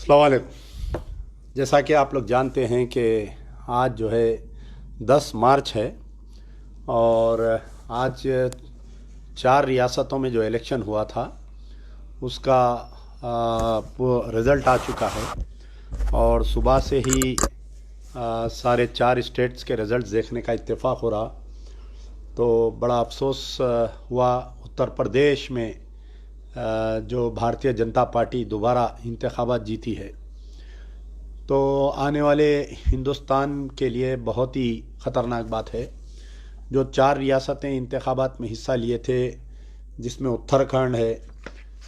अस्सलाम वालेकुम। जैसा कि आप लोग जानते हैं कि आज जो है 10 मार्च है और आज 4 रियासतों में जो इलेक्शन हुआ था उसका वो रिज़ल्ट आ चुका है और सुबह से ही सारे 4 स्टेट्स के रिज़ल्ट देखने का इत्तेफाक हो रहा। तो बड़ा अफसोस हुआ उत्तर प्रदेश में जो भारतीय जनता पार्टी दोबारा इंतखाबात जीती है, तो आने वाले हिंदुस्तान के लिए बहुत ही ख़तरनाक बात है। जो 4 रियासतें इंतखाबात में हिस्सा लिए थे, जिसमें उत्तराखंड है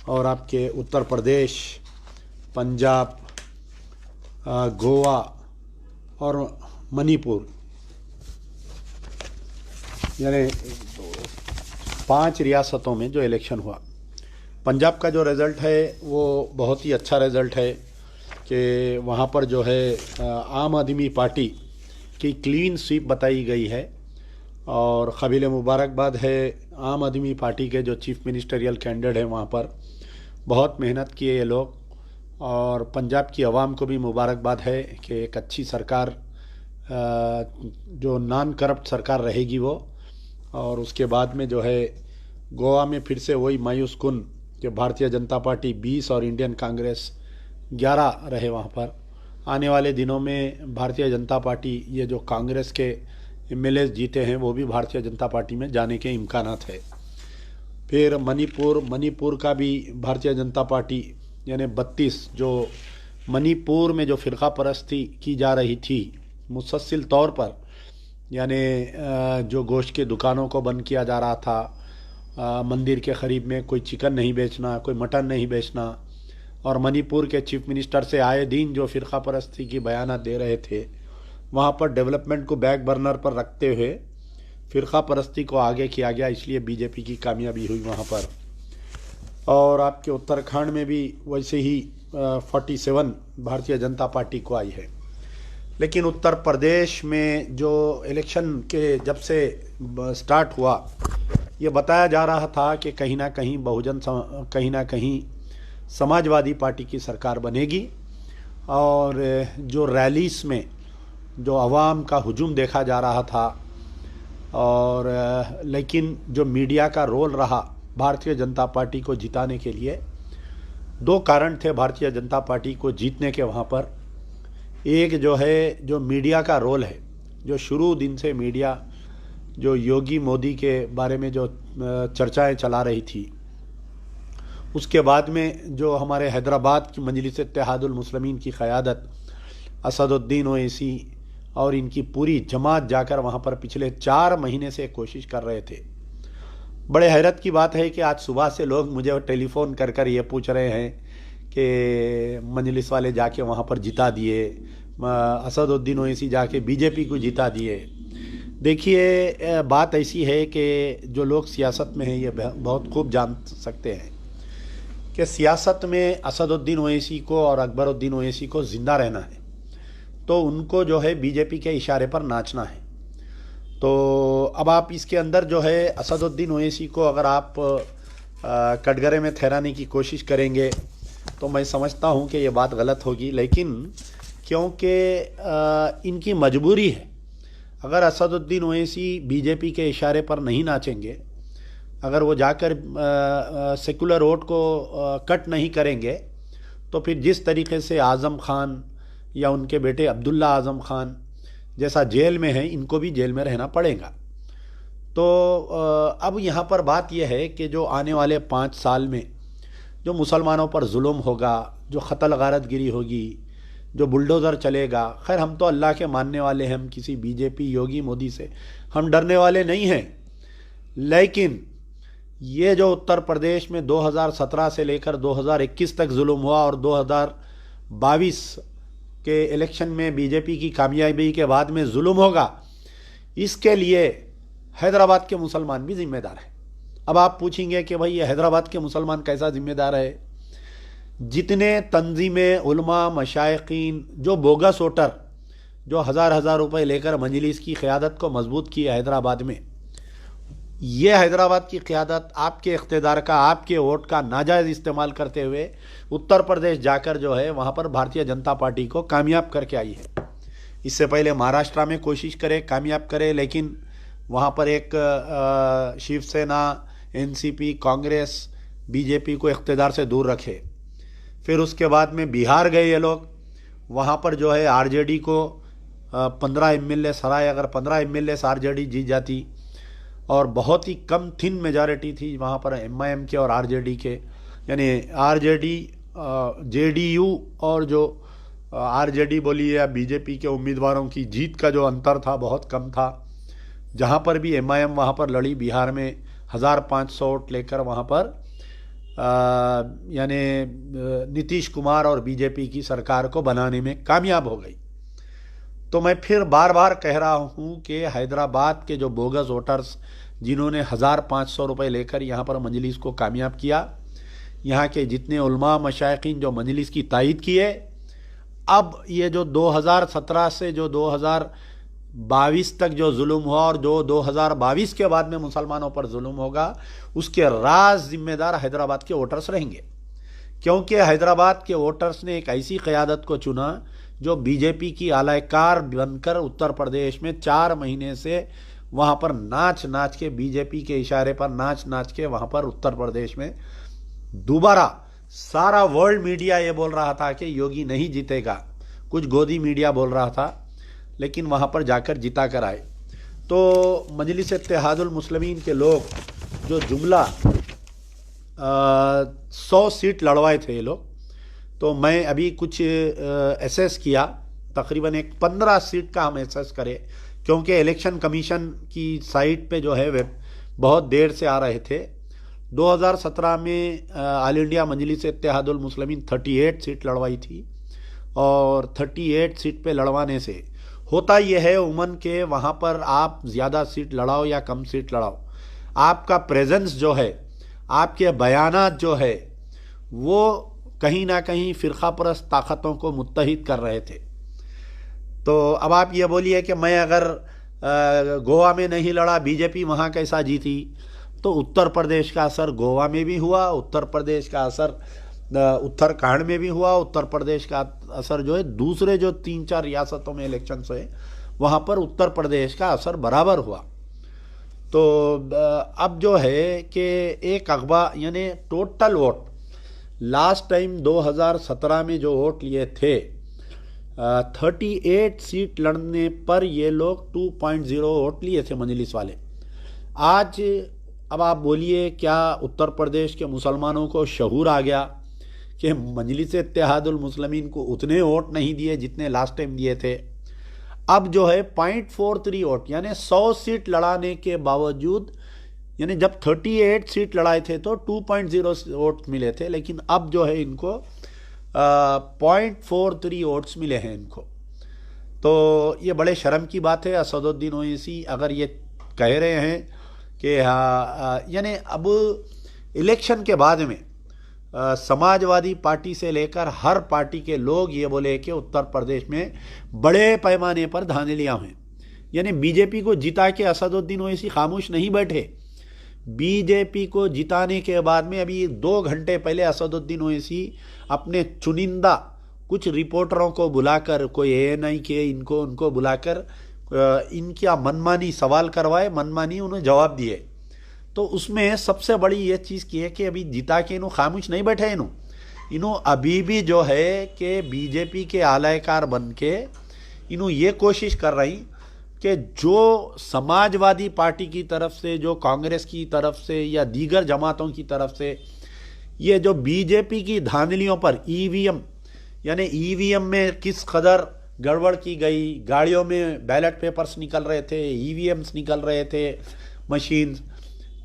और आपके उत्तर प्रदेश, पंजाब, गोवा और मणिपुर, यानी 5 रियासतों में जो इलेक्शन हुआ। पंजाब का जो रिज़ल्ट है वो बहुत ही अच्छा रिज़ल्ट है कि वहाँ पर जो है आम आदमी पार्टी की क्लीन स्वीप बताई गई है और काबिल मुबारकबाद है आम आदमी पार्टी के जो चीफ मिनिस्टरियल कैंडिडेट हैं वहाँ पर। बहुत मेहनत किए ये लोग और पंजाब की आवाम को भी मुबारकबाद है कि एक अच्छी सरकार, जो नॉन करप्ट सरकार रहेगी वो। और उसके बाद में जो है गोवा में फिर से वही मायूस कुन कि भारतीय जनता पार्टी 20 और इंडियन कांग्रेस 11 रहे वहाँ पर। आने वाले दिनों में भारतीय जनता पार्टी, ये जो कांग्रेस के एमएलए जीते हैं वो भी भारतीय जनता पार्टी में जाने के इम्कानात है। फिर मणिपुर का भी भारतीय जनता पार्टी, यानी 32, जो मणिपुर में जो फ़िरका परस्ती की जा रही थी मुसलसल तौर पर, यानी जो गोश्त की दुकानों को बंद किया जा रहा था, मंदिर के करीब में कोई चिकन नहीं बेचना, कोई मटन नहीं बेचना, और मणिपुर के चीफ मिनिस्टर से आए दिन जो फ़िरका परस्ती की बयानात दे रहे थे, वहाँ पर डेवलपमेंट को बैक बर्नर पर रखते हुए फ़िरका परस्ती को आगे किया गया, इसलिए बीजेपी की कामयाबी हुई वहाँ पर। और आपके उत्तराखंड में भी वैसे ही 47 भारतीय जनता पार्टी को आई है। लेकिन उत्तर प्रदेश में जो इलेक्शन के जब से स्टार्ट हुआ, ये बताया जा रहा था कि कहीं ना कहीं समाजवादी पार्टी की सरकार बनेगी। और जो रैलीस में जो अवाम का हुजूम देखा जा रहा था, और लेकिन जो मीडिया का रोल रहा भारतीय जनता पार्टी को जिताने के लिए, 2 कारण थे भारतीय जनता पार्टी को जीतने के वहाँ पर। एक जो है जो मीडिया का रोल है, जो शुरू दिन से मीडिया जो योगी मोदी के बारे में जो चर्चाएं चला रही थी, उसके बाद में जो हमारे हैदराबाद की मजलिस इत्तेहादुल मुस्लिमीन की क़यादत असदुद्दीन ओवैसी और इनकी पूरी जमात जाकर वहाँ पर पिछले 4 महीने से कोशिश कर रहे थे। बड़े हैरत की बात है कि आज सुबह से लोग मुझे टेलीफ़ोन कर कर ये पूछ रहे हैं कि मजलिस वाले जाके वहाँ पर जिता दिए, असदुद्दीन ओवैसी जाके बीजेपी को जिता दिए। देखिए, बात ऐसी है कि जो लोग सियासत में हैं ये बहुत खूब जान सकते हैं कि सियासत में असदुद्दीन ओवैसी को और अकबरुद्दीन ओवैसी को ज़िंदा रहना है, तो उनको जो है बीजेपी के इशारे पर नाचना है। तो अब आप इसके अंदर जो है असदुद्दीन ओवैसी को अगर आप कटघरे में ठहराने की कोशिश करेंगे तो मैं समझता हूँ कि ये बात गलत होगी। लेकिन क्योंकि इनकी मजबूरी है, अगर असदुद्दीन ओवैसी बीजेपी के इशारे पर नहीं नाचेंगे, अगर वो जाकर सेकुलर वोट को कट नहीं करेंगे, तो फिर जिस तरीके से आज़म खान या उनके बेटे अब्दुल्ला आज़म खान जैसा जेल में है, इनको भी जेल में रहना पड़ेगा। तो अब यहाँ पर बात यह है कि जो आने वाले 5 साल में जो मुसलमानों पर जुल्म होगा, जो क़त्ल गारतगिरी होगी, जो बुलडोज़र चलेगा, खैर हम तो अल्लाह के मानने वाले हैं, हम किसी बीजेपी योगी मोदी से हम डरने वाले नहीं हैं। लेकिन ये जो उत्तर प्रदेश में 2017 से लेकर 2021 तक जुल्म हुआ और 2022 के इलेक्शन में बीजेपी की कामयाबी के बाद में जुल्म होगा, इसके लिए हैदराबाद के मुसलमान भी ज़िम्मेदार हैं। अब आप पूछेंगे कि भाई ये हैदराबाद के मुसलमान कैसा ज़िम्मेदार है? जितने तंजीमें, उलमा, मशाइखीन, जो बोगस वोटर जो हज़ार रुपए लेकर मजलिस की क़यादत को मजबूत किए हैदराबाद में, ये हैदराबाद की क़यादत आपके इक़्तिदार का, आपके वोट का नाजायज़ इस्तेमाल करते हुए उत्तर प्रदेश जाकर जो है वहाँ पर भारतीय जनता पार्टी को कामयाब करके आई है। इससे पहले महाराष्ट्र में कोशिश करे, कामयाब करे, लेकिन वहाँ पर एक शिवसेना, एनसीपी, कांग्रेस, बीजेपी को इक़्तिदार से दूर रखे। फिर उसके बाद में बिहार गए ये लोग, वहाँ पर जो है आरजेडी को 15 एमएलए सराय, अगर 15 एमएलए आरजेडी जीत जाती, और बहुत ही कम थिन मेजॉरिटी थी वहाँ पर एमआईएम के और आरजेडी के, यानी आरजेडी, जेडीयू और जो आरजेडी बोलिए या बीजेपी के उम्मीदवारों की जीत का जो अंतर था बहुत कम था। जहाँ पर भी एमआईएम वहाँ पर लड़ी, बिहार में 1500 वोट लेकर वहाँ पर यानी नीतीश कुमार और बीजेपी की सरकार को बनाने में कामयाब हो गई। तो मैं फिर बार बार कह रहा हूँ कि हैदराबाद के जो बोगस वोटर्स जिन्होंने 1500 रुपये लेकर यहाँ पर मजलिस को कामयाब किया, यहाँ के जितने उलमा मशाइखीन जो मजलिस की तायीद किए, अब ये जो 2017 से जो 2022 तक जो जुल्म हुआ और जो 2022 के बाद में मुसलमानों पर जुल्म होगा, उसके राज जिम्मेदार हैदराबाद के वोटर्स रहेंगे। क्योंकि हैदराबाद के वोटर्स ने एक ऐसी क़यादत को चुना जो बीजेपी की आलायकार बनकर उत्तर प्रदेश में 4 महीने से वहाँ पर नाच नाच के, बीजेपी के इशारे पर नाच नाच के वहाँ पर उत्तर प्रदेश में दोबारा सारा वर्ल्ड मीडिया ये बोल रहा था कि योगी नहीं जीतेगा, कुछ गोदी मीडिया बोल रहा था, लेकिन वहाँ पर जाकर जिता कर आए। तो मजलिस इत्तेहादुल मुस्लिमीन के लोग जो जुमला 100 सीट लड़वाए थे ये लोग, तो मैं अभी कुछ एसेस किया, तकरीबन एक 15 सीट का हम एसेस करें, क्योंकि इलेक्शन कमीशन की साइट पे जो है वे बहुत देर से आ रहे थे। 2017 में ऑल इंडिया मजलिस इत्तेहादुल मुस्लिमीन 38 सीट लड़वाई थी, और 38 सीट पे लड़वाने से होता यह है उमन के वहाँ पर आप ज़्यादा सीट लड़ाओ या कम सीट लड़ाओ, आपका प्रेजेंस जो है, आपके बयानात जो है, वो कहीं ना कहीं फ़िरक़ा परस्त ताकतों को मुत्तहिद कर रहे थे। तो अब आप ये बोलिए कि मैं अगर गोवा में नहीं लड़ा, बीजेपी वहाँ कैसा जीती? तो उत्तर प्रदेश का असर गोवा में भी हुआ, उत्तर प्रदेश का असर उत्तराखंड में भी हुआ, उत्तर प्रदेश का असर जो है दूसरे जो 3-4 रियासतों में इलेक्शन हुए वहाँ पर उत्तर प्रदेश का असर बराबर हुआ। तो अब जो है कि एक अखबार यानी टोटल वोट लास्ट टाइम 2017 में जो वोट लिए थे 38 सीट लड़ने पर ये लोग 2.0 वोट लिए थे मजलिस वाले। आज अब आप बोलिए क्या उत्तर प्रदेश के मुसलमानों को शऊर आ गया कि मजलिस इत्तेहादुल मुस्लिमीन को उतने वोट नहीं दिए जितने लास्ट टाइम दिए थे? अब जो है 0.43 वोट, यानी 100 सीट लड़ाने के बावजूद, यानी जब 38 सीट लड़ाए थे तो 2.0 वोट मिले थे, लेकिन अब जो है इनको 0.43 वोट्स मिले हैं इनको। तो ये बड़े शर्म की बात है। असदुद्दीन ओवैसी अगर ये कह रहे हैं कि यानी अब इलेक्शन के बाद में समाजवादी पार्टी से लेकर हर पार्टी के लोग ये बोले कि उत्तर प्रदेश में बड़े पैमाने पर धांधलियाँ हैं, यानी बीजेपी को जिता के असदुद्दीन ओवैसी खामोश नहीं बैठे। बीजेपी को जिताने के बाद में अभी 2 घंटे पहले असदुद्दीन ओवैसी अपने चुनिंदा कुछ रिपोर्टरों को बुलाकर, कोई एएनआई के इनको उनको बुलाकर इनका मनमानी सवाल करवाए, मनमानी उन्हें जवाब दिए। तो उसमें सबसे बड़ी ये चीज़ की है कि अभी जिता के इन्हों खामोश नहीं बैठे, इन्हों अभी भी जो है कि बीजेपी के आलायकार बन के इन्हों ये कोशिश कर रही कि जो समाजवादी पार्टी की तरफ से, जो कांग्रेस की तरफ से या दीगर जमातों की तरफ से ये जो बीजेपी की धांधलियों पर ईवीएम, यानी ईवीएम में किस कदर गड़बड़ की गई, गाड़ियों में बैलेट पेपर्स निकल रहे थे, ईवीएम्स निकल रहे थे, मशीन्स।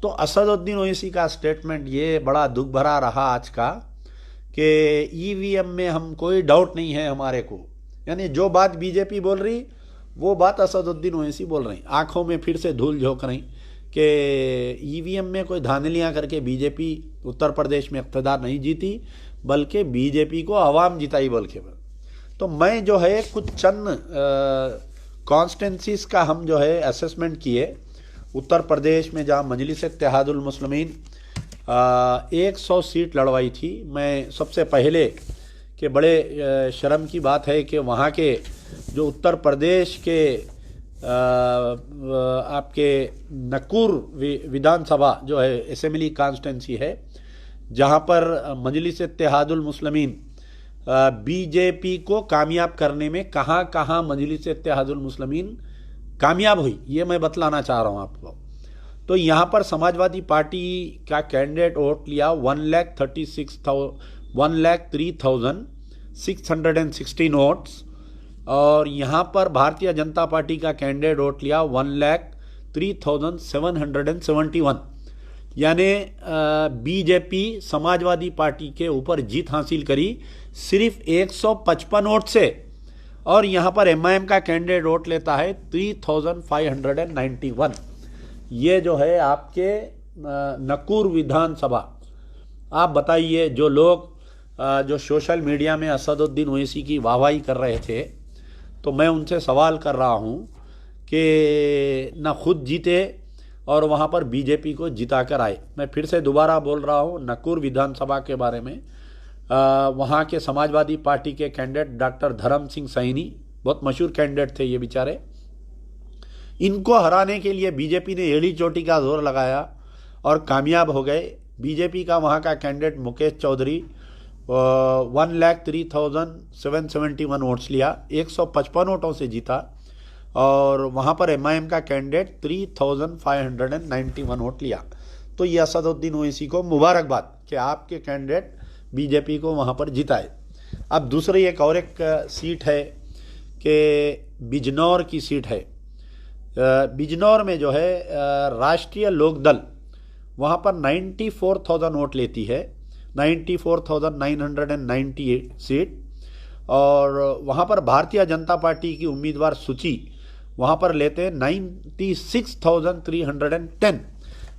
तो असदुद्दीन ओवैसी का स्टेटमेंट ये बड़ा दुख भरा रहा आज का कि ईवीएम में हम कोई डाउट नहीं है हमारे को, यानी जो बात बीजेपी बोल रही वो बात असदुद्दीन ओवैसी बोल रही, आंखों में फिर से धूल झोंक रही कि ईवीएम में कोई धांधलियाँ करके बीजेपी उत्तर प्रदेश में इक़्तिदार नहीं जीती, बल्कि बीजेपी को आवाम जिताई बोल के। तो मैं जो है कुछ चंद कॉन्स्टेंसीज का हम जो है असेसमेंट किए, उत्तर प्रदेश में जहाँ मजलिस इत्तेहादुल मुस्लिमीन 100 सीट लड़वाई थी। मैं सबसे पहले कि बड़े शर्म की बात है कि वहाँ के जो उत्तर प्रदेश के आपके नक्कुर विधानसभा जो है असेंबली कॉन्स्टिट्यूंसी है, जहाँ पर मजलिस इत्तेहादुल मुस्लिमीन बीजेपी को कामयाब करने में कहाँ कहाँ मजलिस इत्तेहादुल मुस्लिमीन कामयाब हुई, ये मैं बतलाना चाह रहा हूँ आपको। तो यहाँ पर समाजवादी पार्टी का कैंडिडेट वोट लिया 1,03,616 वोट्स, और यहाँ पर भारतीय जनता पार्टी का कैंडिडेट वोट लिया 1,03,771। यानी बीजेपी समाजवादी पार्टी के ऊपर जीत हासिल करी सिर्फ 155 वोट से, और यहाँ पर एमआईएम का कैंडिडेट वोट लेता है 3,591। ये जो है आपके नक्कुर विधानसभा। आप बताइए, जो लोग जो सोशल मीडिया में असदुद्दीन ओवैसी की वाहवाही कर रहे थे, तो मैं उनसे सवाल कर रहा हूँ कि ना खुद जीते और वहाँ पर बीजेपी को जिता कर आए। मैं फिर से दोबारा बोल रहा हूँ नक्कुर विधानसभा के बारे में। वहाँ के समाजवादी पार्टी के कैंडिडेट डॉक्टर धर्म सिंह सैनी, बहुत मशहूर कैंडिडेट थे ये बेचारे। इनको हराने के लिए बीजेपी ने एड़ी चोटी का जोर लगाया और कामयाब हो गए। बीजेपी का वहाँ का कैंडिडेट मुकेश चौधरी 1,03,771 वोट्स लिया, 155 वोटों से जीता, और वहाँ पर एमआईएम का कैंडिडेट 3,591 वोट लिया। तो ये असदुद्दीन ओवैसी को मुबारकबाद कि आपके कैंडिडेट बीजेपी को वहाँ पर जिताए। अब दूसरी एक सीट है कि बिजनौर की सीट है। बिजनौर में जो है राष्ट्रीय लोकदल वहाँ पर 94,000 वोट लेती है, 94,998 सीट, और वहाँ पर भारतीय जनता पार्टी की उम्मीदवार सूची वहाँ पर लेते हैं 96,310।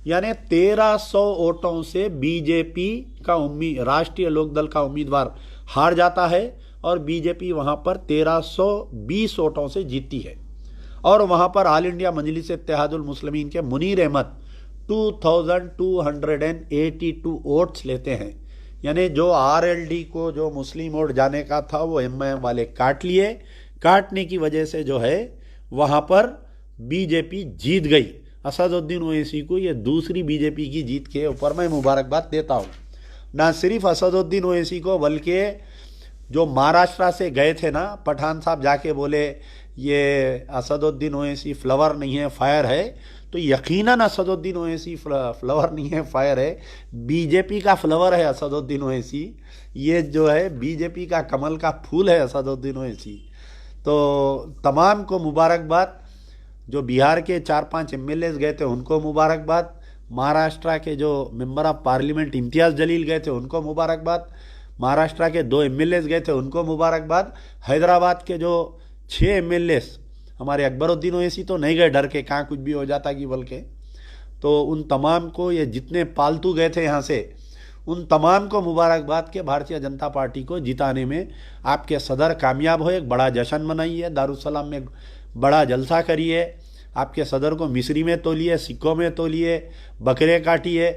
यानी 1300 वोटों से बीजेपी का राष्ट्रीय लोकदल का उम्मीदवार हार जाता है, और बीजेपी वहाँ पर 1320 वोटों से जीतती है। और वहाँ पर ऑल इंडिया मजलिस इत्तेहादुल मुस्लिमीन के मुनीर अहमद 2,282 वोट्स लेते हैं। यानी जो आरएलडी को जो मुस्लिम वोट जाने का था वो एमआईएम वाले काट लिए। काटने की वजह से जो है वहाँ पर बीजेपी जीत गई। असदुद्दीन ओवैसी को ये दूसरी बीजेपी की जीत के ऊपर मैं मुबारकबाद देता हूँ। ना सिर्फ असदुद्दीन ओवैसी को, बल्कि जो महाराष्ट्र से गए थे ना, पठान साहब जाके बोले ये असदुद्दीन ओवैसी फ्लावर नहीं है फायर है, तो यकीनन असदुद्दीन ओवैसी फ्लावर नहीं है फायर है, बीजेपी का फ्लावर है असदुद्दीन ओवैसी। ये जो है बीजेपी का कमल का फूल है असदुद्दीन ओवैसी। तो तमाम को मुबारकबाद। जो बिहार के 4-5 एमएलए गए थे उनको मुबारकबाद, महाराष्ट्र के जो मेंबर ऑफ पार्लियामेंट इम्तियाज़ जलील गए थे उनको मुबारकबाद, महाराष्ट्र के 2 एमएलए गए थे उनको मुबारकबाद, हैदराबाद के जो 6 एमएलए हमारे अकबरुद्दीन ओवैसी तो नहीं गए डर के, कहाँ कुछ भी हो जाता कि बोल के, तो उन तमाम को, ये जितने पालतू गए थे यहाँ से, उन तमाम को मुबारकबाद के भारतीय जनता पार्टी को जिताने में आपके सदर कामयाब हो। एक बड़ा जश्न मनाइए, दारुसलाम में बड़ा जलसा करिए, आपके सदर को मिस्री में तोलिए, सिक्कों में तोलिए, बकरे काटिए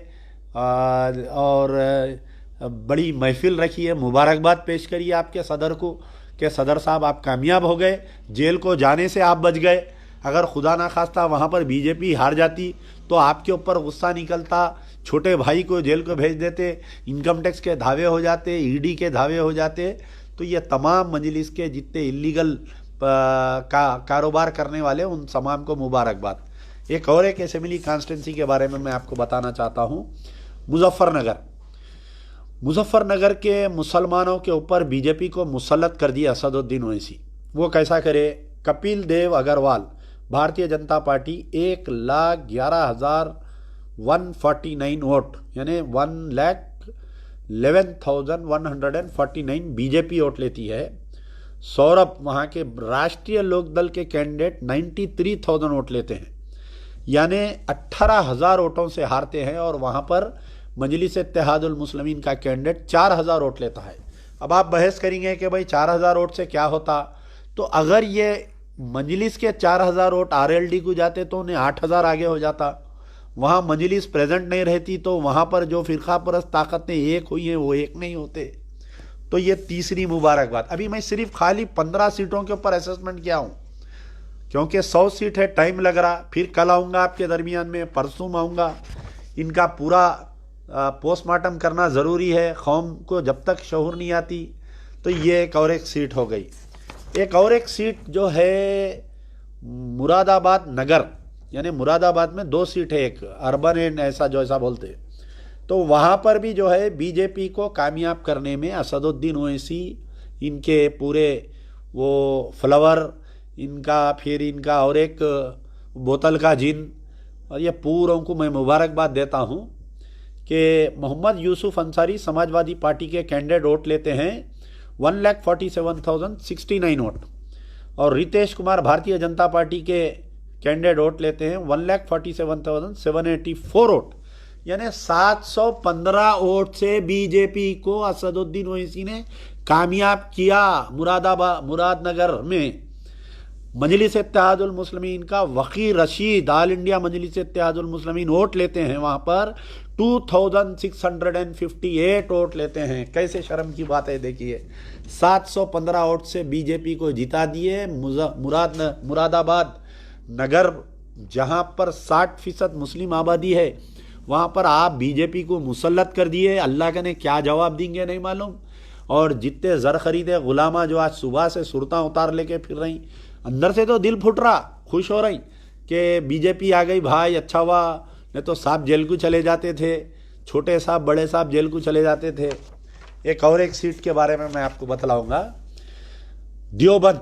और बड़ी महफिल रखिए, मुबारकबाद पेश करिए आपके सदर को कि सदर साहब आप कामयाब हो गए, जेल को जाने से आप बच गए। अगर खुदा ना खास्ता वहाँ पर बीजेपी हार जाती तो आपके ऊपर गुस्सा निकलता, छोटे भाई को जेल को भेज देते, इनकम टैक्स के धावे हो जाते, ईडी के धावे हो जाते। तो ये तमाम मजलिस के जितने इलीगल कारोबार करने वाले उन तमाम को मुबारकबाद। एक और एक असेंबली कॉन्स्टिट्यूंसी के बारे में मैं आपको बताना चाहता हूँ, मुजफ्फरनगर के मुसलमानों के ऊपर बीजेपी को मुसल्लत कर दिया असदुद्दीन ओवैसी। वो कैसा करे? कपिल देव अग्रवाल, भारतीय जनता पार्टी 1,11,149 वोट यानी 1,11,149 बीजेपी वोट लेती है। सौरभ वहाँ के राष्ट्रीय लोकदल के कैंडिडेट 93,000 वोट लेते हैं, यानी 18,000 वोटों से हारते हैं। और वहाँ पर मजलिस इत्तेहादुल मुस्लिमीन का कैंडिडेट 4,000 वोट लेता है। अब आप बहस करेंगे कि भाई 4,000 वोट से क्या होता, तो अगर ये मजलिस के 4000 वोट आरएलडी को जाते तो उन्हें 8000 आगे हो जाता। वहाँ मजलिस प्रेजेंट नहीं रहती तो वहाँ पर जो फिरका परस्त ताकतें एक हुई हैं वो एक नहीं होते। तो ये तीसरी मुबारकबाद। अभी मैं सिर्फ खाली 15 सीटों के ऊपर असेसमेंट किया हूँ, क्योंकि 100 सीट है, टाइम लग रहा। फिर कल आऊँगा आपके दरमियान में, परसों आऊँगा। इनका पूरा पोस्टमार्टम करना ज़रूरी है, कौम को जब तक शऊर नहीं आती। तो ये एक और एक सीट हो गई। एक और एक सीट जो है मुरादाबाद नगर, यानी मुरादाबाद में 2 सीट है, एक अर्बन एंड ऐसा जो ऐसा बोलते हैं। तो वहाँ पर भी जो है बीजेपी को कामयाब करने में असदुद्दीन ओवैसी, इनके पूरे वो फ्लावर, इनका फिर इनका और एक बोतल का जिन, और ये पूरों को मैं मुबारकबाद देता हूँ कि मोहम्मद यूसुफ अंसारी समाजवादी पार्टी के कैंडिडेट वोट लेते हैं 1,47,069 वोट, और रितेश कुमार भारतीय जनता पार्टी के कैंडिडेट वोट लेते हैं 1,47,784 वोट, यानी 715 वोट से बीजेपी को असदुद्दीन ओवैसी ने कामयाब किया। मुरादनगर में मजलिस इत्तेहादुल मुस्लिमीन का वकीर रशीद ऑल इंडिया मजलिस इत्तेहादुल मुस्लिमीन वोट लेते हैं, वहाँ पर 2658 वोट लेते हैं। कैसे शर्म की बात है, देखिए 715 वोट से बीजेपी को जिता दिए। मुरादाबाद नगर जहाँ पर 60% मुस्लिम आबादी है, वहाँ पर आप बीजेपी को मुसल्लत कर दिए। अल्लाह के ने क्या जवाब देंगे नहीं मालूम। और जितने ज़र खरीदे गुलामा जो आज सुबह से सुरता उतार लेके फिर रही, अंदर से तो दिल फुट रहा, खुश हो रही कि बीजेपी आ गई भाई, अच्छा हुआ, नहीं तो साहब जेल को चले जाते थे, छोटे साहब बड़े साहब जेल को चले जाते थे। एक और एक सीट के बारे में मैं आपको बतलाऊंगा, देवबंद।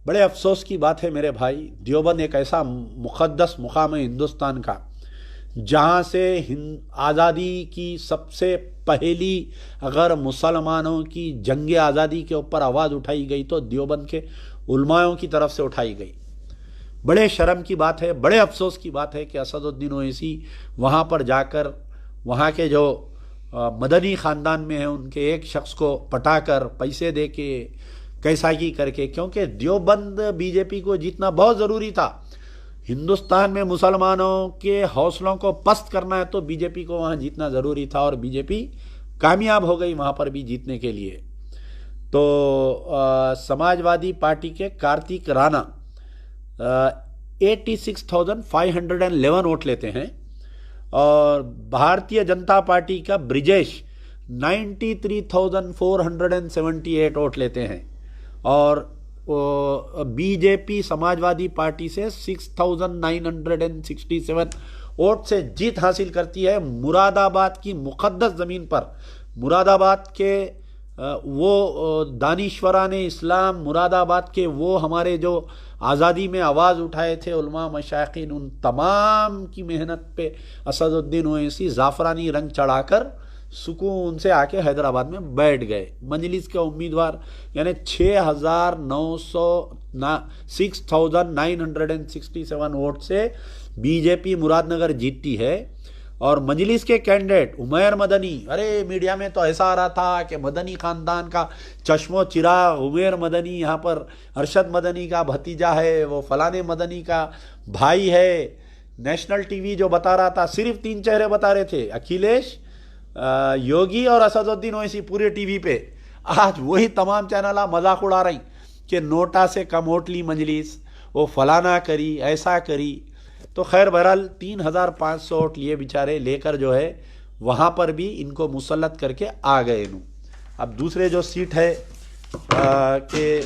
बड़े अफसोस की बात है मेरे भाई, देवबंद एक ऐसा मुक़द्दस मुकाम है हिंदुस्तान का, जहाँ से आज़ादी की सबसे पहली अगर मुसलमानों की जंग आज़ादी के ऊपर आवाज़ उठाई गई तो देवबंद के उलमाओं की तरफ से उठाई गई। बड़े शर्म की बात है, बड़े अफसोस की बात है कि असदुद्दीन ओवैसी वहाँ पर जाकर वहाँ के जो मदनी ख़ानदान में हैं उनके एक शख्स को पटाकर पैसे दे के कैसागी करके, क्योंकि देवबंद बीजेपी को जीतना बहुत ज़रूरी था। हिंदुस्तान में मुसलमानों के हौसलों को पस्त करना है तो बीजेपी को वहाँ जीतना ज़रूरी था, और बीजेपी कामयाब हो गई वहाँ पर भी जीतने के लिए। तो समाजवादी पार्टी के कार्तिक राणा 86,511 वोट लेते हैं, और भारतीय जनता पार्टी का ब्रिजेश 93,478 वोट लेते हैं, और बीजेपी समाजवादी पार्टी से 6,967 वोट से जीत हासिल करती है। मुरादाबाद की मुक़द्दस ज़मीन पर, मुरादाबाद के वो दानिश्वरान इस्लाम, मुरादाबाद के वो हमारे जो आज़ादी में आवाज़ उठाए थे उलमा मशाइखीन, उन तमाम की मेहनत पे असदुद्दीन ओवैसी ज़ाफ़रानी रंग चढ़ाकर सुकून से आके हैदराबाद में बैठ गए। मजलिस के उम्मीदवार यानी 6,967 वोट से बीजेपी मुरादनगर जीतती है। और मजलिस के कैंडिडेट उमैर मदनी, अरे मीडिया में तो ऐसा आ रहा था कि मदनी ख़ानदान का चश्मो चिराग उमैर मदनी यहाँ पर अरशद मदनी का भतीजा है, वो फलाने मदनी का भाई है। नेशनल टीवी जो बता रहा था, सिर्फ 3 चेहरे बता रहे थे, अखिलेश, योगी और असदुद्दीन ओवैसी पूरे टीवी पे। आज वही तमाम चैनल मजाक उड़ा रही कि नोटा से कम वोट ली मजलिस, वो फलाना करी, ऐसा करी। तो खैर बहरहाल 3,500 वोट लिए बेचारे, लेकर जो है वहाँ पर भी इनको मुसल्लत करके आ गए इन्हों। अब दूसरे जो सीट है कि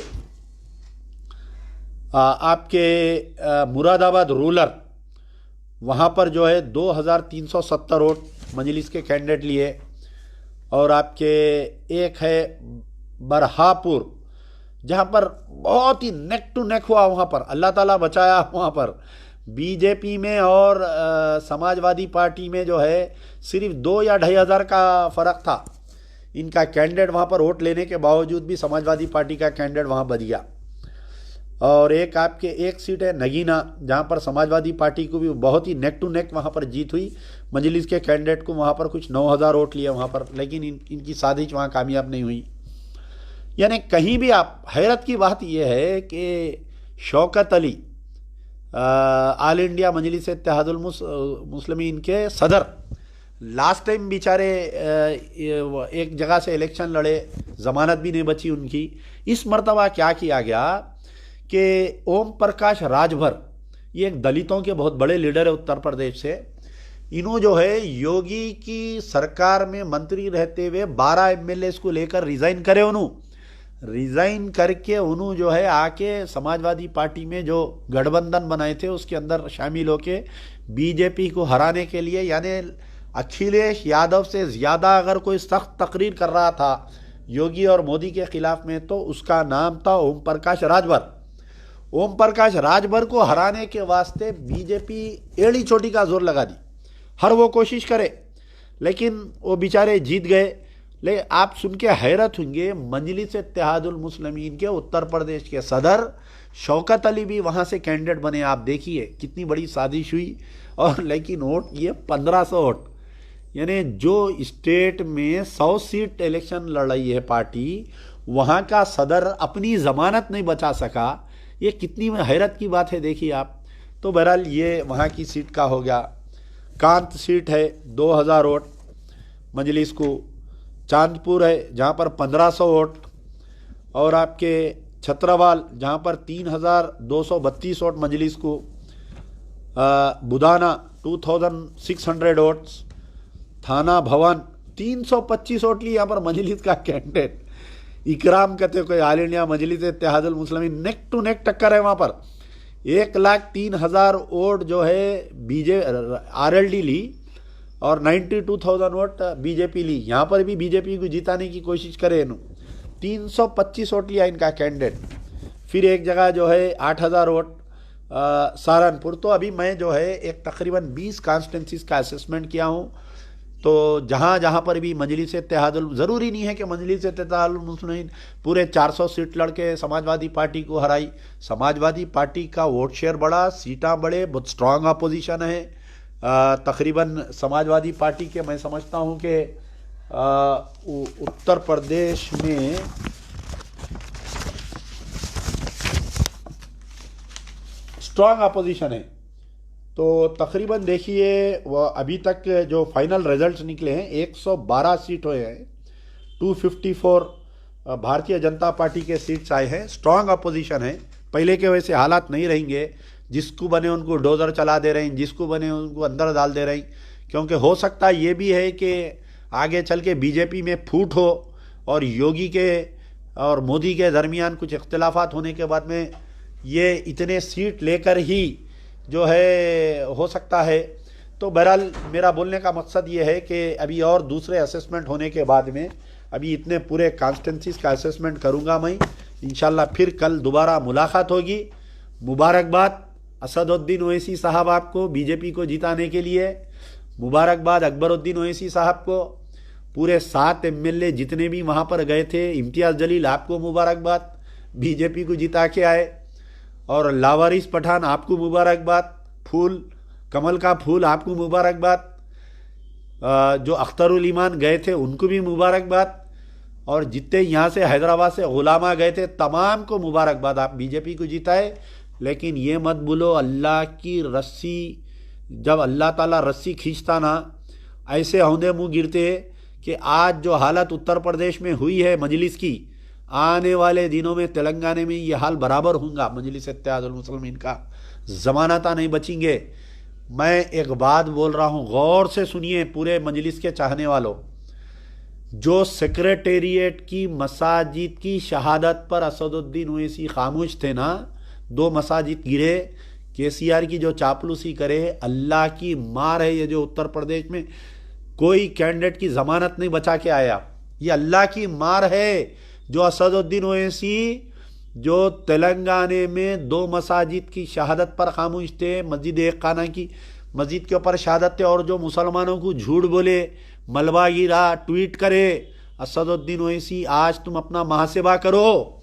आपके मुरादाबाद रूरल, वहाँ पर जो है 2,370 वोट मजलिस के कैंडिडेट लिए। और आपके एक है बरहापुर, जहाँ पर बहुत ही नेक टू नेक हुआ, वहाँ पर अल्लाह ताला बचाया। वहाँ पर बीजेपी में और समाजवादी पार्टी में जो है सिर्फ 2 या 2,500 का फ़र्क था। इनका कैंडिडेट वहाँ पर वोट लेने के बावजूद भी समाजवादी पार्टी का कैंडिडेट वहाँ बच गया। और एक आपके एक सीट है नगीना, जहाँ पर समाजवादी पार्टी को भी बहुत ही नेक टू नेक वहाँ पर जीत हुई। मजलिस के कैंडिडेट को वहाँ पर कुछ 9,000 वोट लिए वहाँ पर, लेकिन इनकी साजिश वहाँ कामयाब नहीं हुई। यानी कहीं भी आप, हैरत की बात यह है कि शौकत अली ऑल इंडिया मजलिस इत्तेहादुल मुस्लिमीन के सदर, लास्ट टाइम बेचारे एक जगह से इलेक्शन लड़े, ज़मानत भी नहीं बची उनकी। इस मर्तबा क्या किया गया कि ओम प्रकाश राजभर, ये एक दलितों के बहुत बड़े लीडर है उत्तर प्रदेश से, इन्हों जो है योगी की सरकार में मंत्री रहते हुए 12 एमएलए को लेकर रिज़ाइन करे। उन्होंने रिज़ाइन करके उन्होंने जो है आके समाजवादी पार्टी में जो गठबंधन बनाए थे उसके अंदर शामिल होके बीजेपी को हराने के लिए, यानी अखिलेश यादव से ज़्यादा अगर कोई सख्त तकरीर कर रहा था योगी और मोदी के खिलाफ में तो उसका नाम था ओम प्रकाश राजभर। ओम प्रकाश राजभर को हराने के वास्ते बीजेपी एड़ी चोटी का जोर लगा दी, हर वो कोशिश करे, लेकिन वो बेचारे जीत गए। ले आप सुन के हैरत होंगे, मजलिस इत्तेहादुल मुस्लिमीन के उत्तर प्रदेश के सदर शौकत अली भी वहाँ से कैंडिडेट बने। आप देखिए कितनी बड़ी साजिश हुई। और लेकिन वोट ये 1500 वोट, यानी जो स्टेट में 100 सीट इलेक्शन लड़ रही है पार्टी, वहाँ का सदर अपनी ज़मानत नहीं बचा सका। ये कितनी हैरत की बात है, देखिए आप। तो बहरहाल ये वहाँ की सीट का हो गया। कांत सीट है 2000 वोट मजलिस को। चांदपुर है जहाँ पर 1500 वोट, और आपके छत्रवाल जहाँ पर 3232 वोट मजलिस को। बुधाना 2600 वोट्स। थाना भवन 325 वोट लिए यहाँ पर मजलिस का कैंडिडेट इकराम कहते कोई All India Majlis Ittehadul Muslimeen, neck to neck टक्कर है वहाँ पर। 1,03,000 वोट जो है RLD ली और 92,000 वोट बीजेपी ली। यहाँ पर भी बीजेपी को जिताने की कोशिश करे। 325 वोट लिया इनका कैंडिडेट। फिर एक जगह जो है 8,000 वोट सहारनपुर। तो अभी मैं जो है एक तकरीबन 20 कॉन्स्टिट्यूंसीज का असेसमेंट किया हूँ। तो जहाँ जहाँ पर भी मजलिस इत्तेहादुल, ज़रूरी नहीं है कि मजलिस इत्तेहादुल मुस्लिमीन पूरे 400 सीट लड़के समाजवादी पार्टी को हराई। समाजवादी पार्टी का वोट शेयर बढ़ा, सीटा बढ़े, बहुत स्ट्रांग अपोजिशन है। तकरीबन समाजवादी पार्टी के मैं समझता हूँ कि उत्तर प्रदेश में स्ट्रांग अपोजिशन है। तो तकरीबन देखिए वह अभी तक जो फाइनल रिजल्ट्स निकले हैं 112 सीट हुए हैं, 254 भारतीय जनता पार्टी के सीट्स आए हैं। स्ट्रांग अपोजिशन है, पहले के वैसे हालात नहीं रहेंगे, जिसको बने उनको डोजर चला दे रहे हैं, जिसको बने उनको अंदर डाल दे रहे हैं। क्योंकि हो सकता ये भी है कि आगे चल के बीजेपी में फूट हो और योगी के और मोदी के दरमियान कुछ इख्तिलाफात होने के बाद में ये इतने सीट लेकर ही जो है हो सकता है। तो बहरहाल मेरा बोलने का मकसद ये है कि अभी और दूसरे असेसमेंट होने के बाद में अभी इतने पूरे कॉन्स्टिट्यूंसीज का असेसमेंट करूँगा मैं इंशाल्लाह। फिर कल दोबारा मुलाकात होगी। मुबारकबाद असदुद्दीन ओवैसी साहब आपको बीजेपी को जिताने के लिए, मुबारकबाद अकबरुद्दीन ओवैसी साहब को, पूरे 7 MLA जितने भी वहाँ पर गए थे, इम्तियाज़ जलील आपको मुबारकबाद, बीजेपी को जिता के आए, और लावारिस पठान आपको मुबारकबाद, फूल कमल का फूल आपको मुबारकबाद, जो अख्तरुल ईमान गए थे उनको भी मुबारकबाद, और जितने यहाँ से हैदराबाद से गुलामा गए थे तमाम को मुबारकबाद। आप बीजेपी को जिताए, लेकिन ये मत बोलो अल्लाह की रस्सी, जब अल्लाह ताला रस्सी खींचता ना ऐसे औंधे मुँह गिरते कि आज जो हालत उत्तर प्रदेश में हुई है मजलिस की, आने वाले दिनों में तेलंगाना में ये हाल बराबर होगा। मजलिस इत्तेहादुल मुस्लिमीन का ज़मानता नहीं बचेंगे। मैं एक बात बोल रहा हूँ, गौर से सुनिए पूरे मजलिस के चाहने वालों। जो सेक्रेटेरिएट की मसाजिद की शहादत पर असदुद्दीन ओवैसी खामोश थे ना, 2 मसाजिद गिरे, KCR की जो चापलूसी करे, अल्लाह की मार है ये जो उत्तर प्रदेश में कोई कैंडिडेट की ज़मानत नहीं बचा के आया, ये अल्लाह की मार है। जो असदुद्दीन ओवैसी जो तेलंगाना में 2 मसाजिद की शहादत पर खामोश थे, मस्जिद एक खाना की मस्जिद के ऊपर शहादत थे, और जो मुसलमानों को झूठ बोले, मलबा गिरा, ट्वीट करे, असदुद्दीन ओवैसी आज तुम अपना मुहासिबा करो।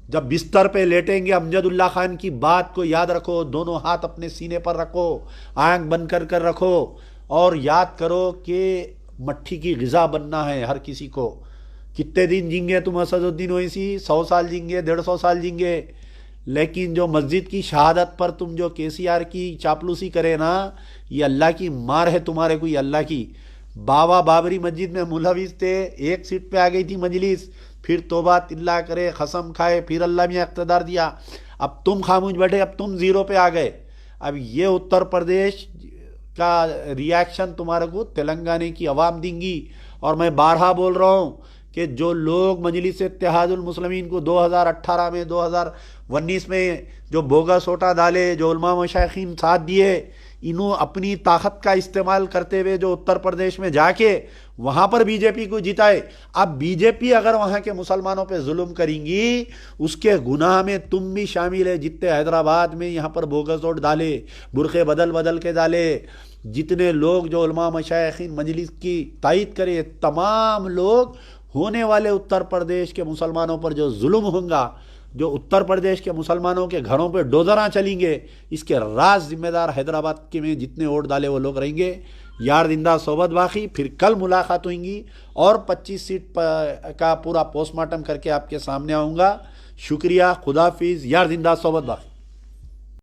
जब बिस्तर पे लेटेंगे अमजदुल्ला खान की बात को याद रखो, दोनों हाथ अपने सीने पर रखो, आंख बंद कर कर रखो, और याद करो कि मट्ठी की ग़िज़ा बनना है हर किसी को। कितने दिन जींगे तुम असदुद्दीन ओवैसी? 100 साल जींगे, 150 साल जींगे, लेकिन जो मस्जिद की शहादत पर तुम जो केसीआर की चापलूसी करे ना, ये अल्लाह की मार है तुम्हारे को, ये अल्लाह की। बाबा बाबरी मस्जिद में मुलविस थे, एक सीट पे आ गई थी मजलिस, फिर तोबा तिल्ला करे, कसम खाए, फिर अल्लाह में इख्तिदार दिया। अब तुम खामोश बैठे, अब तुम जीरो पे आ गए। अब ये उत्तर प्रदेश का रिएक्शन तुम्हारे को तेलंगाना की अवाम देंगी। और मैं बारहा बोल रहा हूँ कि जो लोग मजलिस इत्तेहादुल मुस्लिमीन को 2018 में 2019 में जो बोगस वोटा डाले, जो उलमा मशाइखीन साथ दिए, इन्हों अपनी ताकत का इस्तेमाल करते हुए जो उत्तर प्रदेश में जाके वहाँ पर बीजेपी को जिताए। अब बीजेपी अगर वहाँ के मुसलमानों पे जुल्म करेंगी, उसके गुनाह में तुम भी शामिल है। जितने हैदराबाद में यहाँ पर बोगस वोट डाले, बुरखे बदल बदल के डाले, जितने लोग जो उलमा मशाइखीन मजलिस की तायद करे, तमाम लोग होने वाले उत्तर प्रदेश के मुसलमानों पर जो जुल्म होगा, जो उत्तर प्रदेश के मुसलमानों के घरों पे डोजरा चलेंगे, इसके राज जिम्मेदार हैदराबाद के में जितने वोट डाले वो लोग रहेंगे। यार जिंदा सोबत बाकी, फिर कल मुलाकात होंगी और 25 सीट का पूरा पोस्टमार्टम करके आपके सामने आऊँगा। शुक्रिया, खुदाफिज, यार जिंदा सोबत बाकी।